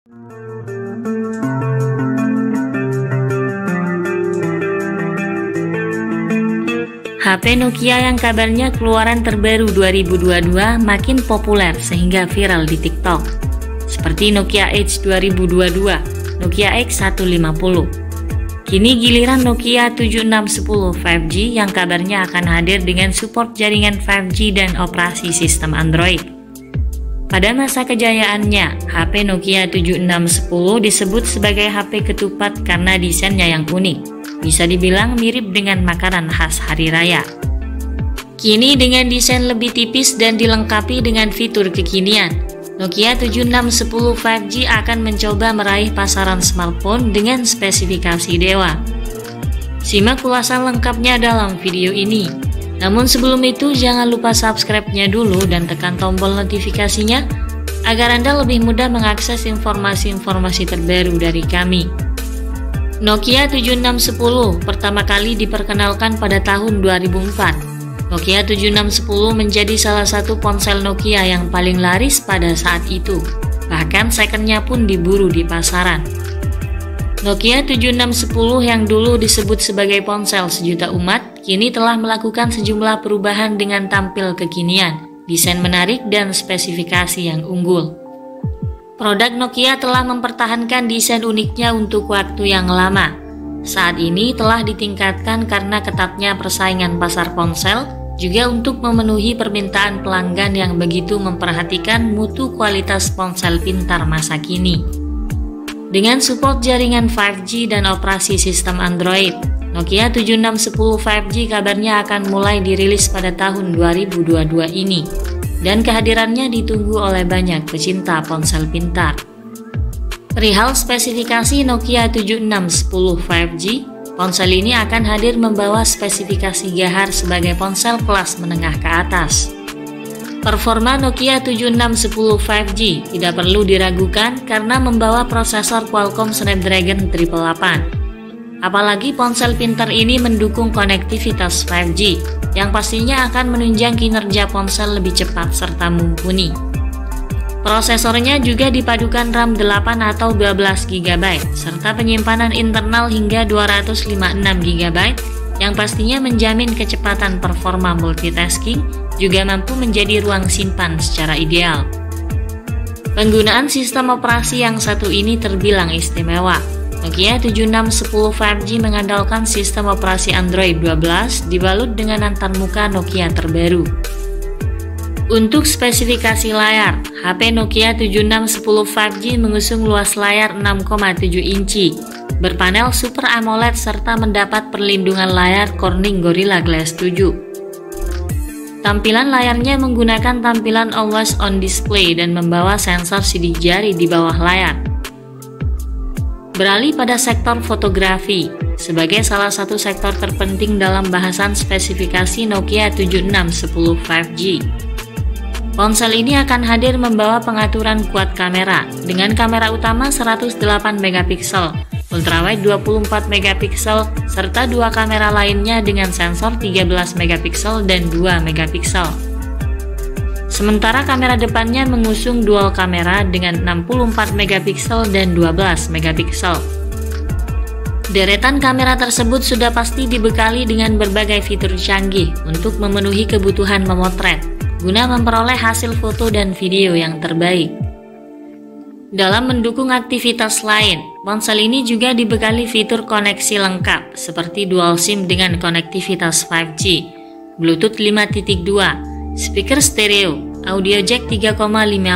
HP Nokia yang kabarnya keluaran terbaru 2022 makin populer sehingga viral di TikTok. Seperti Nokia Edge 2022, Nokia X150. Kini giliran Nokia 7610 5G yang kabarnya akan hadir dengan support jaringan 5G dan operasi sistem Android. Pada masa kejayaannya, HP Nokia 7610 disebut sebagai HP ketupat karena desainnya yang unik. Bisa dibilang mirip dengan makanan khas hari raya. Kini dengan desain lebih tipis dan dilengkapi dengan fitur kekinian, Nokia 7610 5G akan mencoba meraih pasaran smartphone dengan spesifikasi dewa. Simak ulasan lengkapnya dalam video ini. Namun sebelum itu jangan lupa subscribe-nya dulu dan tekan tombol notifikasinya agar Anda lebih mudah mengakses informasi-informasi terbaru dari kami. Nokia 7610 pertama kali diperkenalkan pada tahun 2004. Nokia 7610 menjadi salah satu ponsel Nokia yang paling laris pada saat itu. Bahkan second-nya pun diburu di pasaran. Nokia 7610 yang dulu disebut sebagai ponsel sejuta umat, kini telah melakukan sejumlah perubahan dengan tampil kekinian, desain menarik, dan spesifikasi yang unggul. Produk Nokia telah mempertahankan desain uniknya untuk waktu yang lama. Saat ini telah ditingkatkan karena ketatnya persaingan pasar ponsel, juga untuk memenuhi permintaan pelanggan yang begitu memperhatikan mutu kualitas ponsel pintar masa kini. Dengan support jaringan 5G dan operasi sistem Android, Nokia 7610 5G kabarnya akan mulai dirilis pada tahun 2022 ini. Dan kehadirannya ditunggu oleh banyak pecinta ponsel pintar. Perihal spesifikasi Nokia 7610 5G, ponsel ini akan hadir membawa spesifikasi gahar sebagai ponsel kelas menengah ke atas. Performa Nokia 7610 5G tidak perlu diragukan karena membawa prosesor Qualcomm Snapdragon 888. Apalagi ponsel pintar ini mendukung konektivitas 5G, yang pastinya akan menunjang kinerja ponsel lebih cepat serta mumpuni. Prosesornya juga dipadukan RAM 8 atau 12 GB, serta penyimpanan internal hingga 256 GB, yang pastinya menjamin kecepatan performa multitasking, juga mampu menjadi ruang simpan secara ideal. Penggunaan sistem operasi yang satu ini terbilang istimewa. Nokia 7610 5G mengandalkan sistem operasi Android 12 dibalut dengan antarmuka Nokia terbaru. Untuk spesifikasi layar, HP Nokia 7610 5G mengusung luas layar 6,7 inci, berpanel Super AMOLED serta mendapat perlindungan layar Corning Gorilla Glass 7. Tampilan layarnya menggunakan tampilan Always On Display dan membawa sensor sidik jari di bawah layar. Beralih pada sektor fotografi, sebagai salah satu sektor terpenting dalam bahasan spesifikasi Nokia 7610 5G. Ponsel ini akan hadir membawa pengaturan kuat kamera, dengan kamera utama 108 MP, ultrawide 24 MP, serta dua kamera lainnya dengan sensor 13 MP dan 2 MP. Sementara kamera depannya mengusung dual kamera dengan 64 MP dan 12 MP. Deretan kamera tersebut sudah pasti dibekali dengan berbagai fitur canggih untuk memenuhi kebutuhan memotret, guna memperoleh hasil foto dan video yang terbaik. Dalam mendukung aktivitas lain, ponsel ini juga dibekali fitur koneksi lengkap seperti dual SIM dengan konektivitas 5G, Bluetooth 5.2, speaker stereo, audio jack 3,5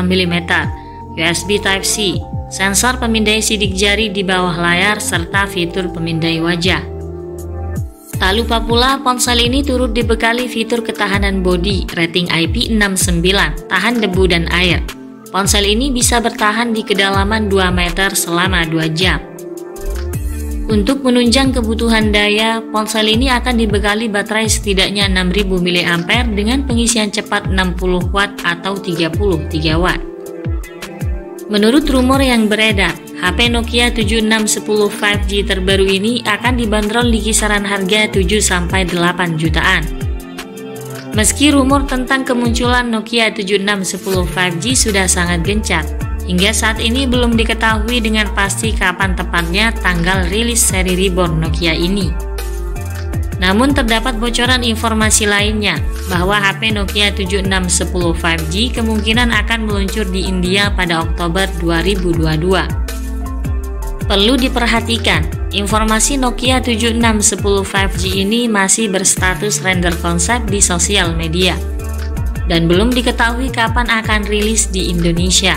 mm, USB Type-C, sensor pemindai sidik jari di bawah layar, serta fitur pemindai wajah. Tak lupa pula, ponsel ini turut dibekali fitur ketahanan bodi, rating IP69, tahan debu dan air. Ponsel ini bisa bertahan di kedalaman 2 meter selama 2 jam. Untuk menunjang kebutuhan daya, ponsel ini akan dibekali baterai setidaknya 6000 mAh dengan pengisian cepat 60 Watt atau 33 Watt. Menurut rumor yang beredar, HP Nokia 7610 5G terbaru ini akan dibanderol di kisaran harga 7-8 jutaan. Meski rumor tentang kemunculan Nokia 7610 5G sudah sangat gencar, Hingga saat ini belum diketahui dengan pasti kapan tepatnya tanggal rilis seri Reborn Nokia ini. Namun terdapat bocoran informasi lainnya bahwa HP Nokia 7610 5G kemungkinan akan meluncur di India pada Oktober 2022. Perlu diperhatikan, informasi Nokia 7610 5G ini masih berstatus render konsep di sosial media dan belum diketahui kapan akan rilis di Indonesia.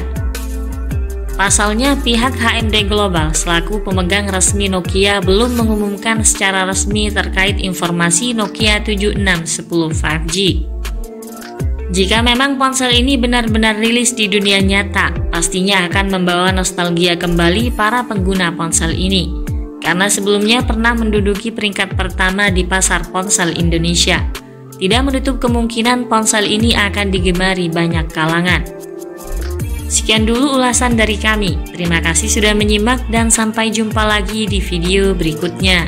Pasalnya, pihak HMD Global selaku pemegang resmi Nokia belum mengumumkan secara resmi terkait informasi Nokia 7610 5G. Jika memang ponsel ini benar-benar rilis di dunia nyata, pastinya akan membawa nostalgia kembali para pengguna ponsel ini, karena sebelumnya pernah menduduki peringkat pertama di pasar ponsel Indonesia. Tidak menutup kemungkinan ponsel ini akan digemari banyak kalangan. Sekian dulu ulasan dari kami. Terima kasih sudah menyimak dan sampai jumpa lagi di video berikutnya.